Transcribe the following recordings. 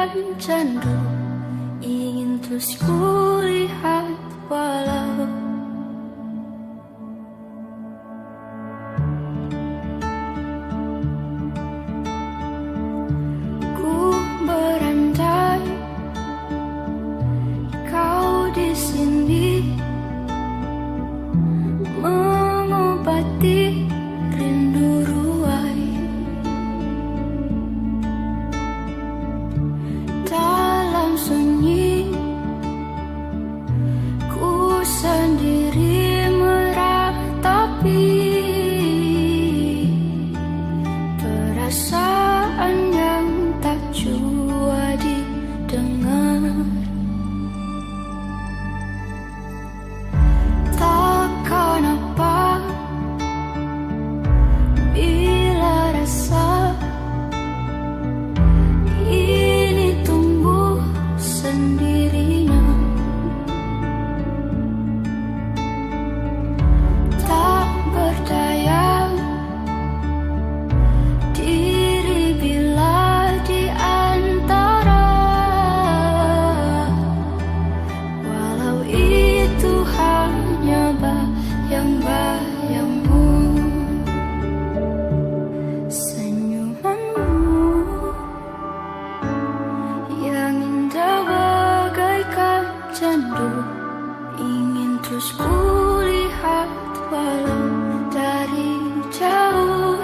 bagaikan candu, ingin terus kulihat walau ku berandai kau di sini mengobati rindu ruai. Dalam sunyi ku sendiri meratapi perasaan yang tak jua didengar. Takkan apa bila rasa ini tumbuh sendirinya, tak berdaya diri bila di antara, walau itu hanya bayang-bayangmu. Senyumanmu yang indah bagaikan candu, ingin terus kulihat walau dari jauh.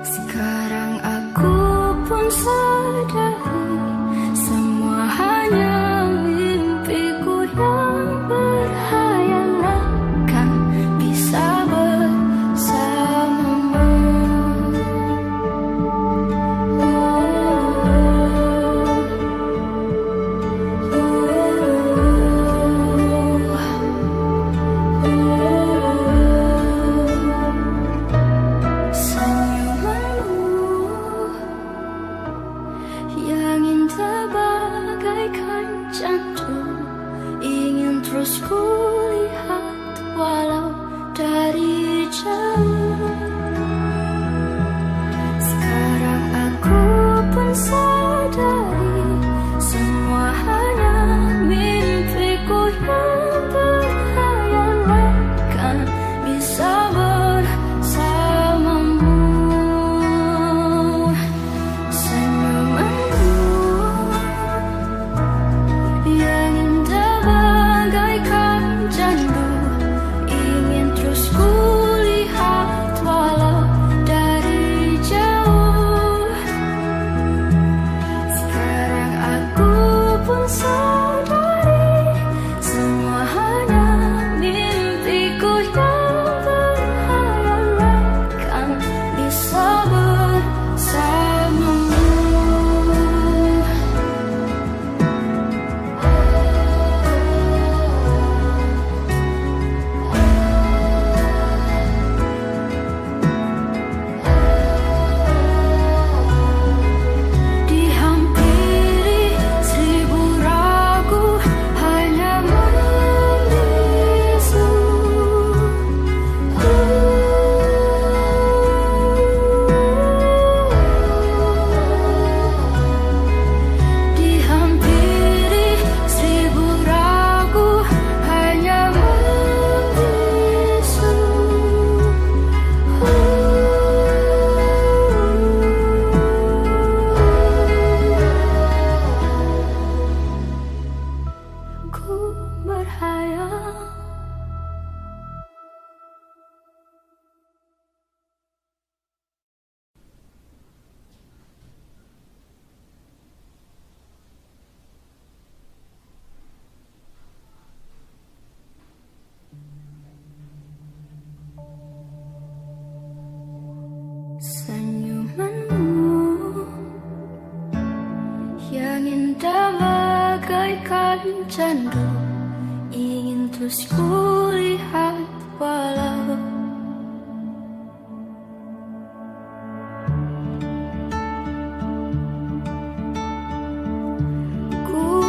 Sekarang aku pun sadari semua hanya mimpiku yang berhayalan, kan bisa bersamamu. Senyumanmu yang indah bagaikan candu, ingin terus kulihat walau dari jauh. Sekarang aku pun sadari semua hanya mimpiku yang berhayalan, kan bisa bersamamu. Senyumanmu yang indah bagaikan candu, ingin terus kulihat walau dari jauh. Sekarang aku pun sadari semua hanya mimpiku yang berhayalan, kan bisa bersamamu. Dihampiri seribu ragu hanya membisu. Dihampiri seribu ragu hanya membisu. Ku berhayal senyumanmu yang indah bagaikan candu, ingin terus kulihat walau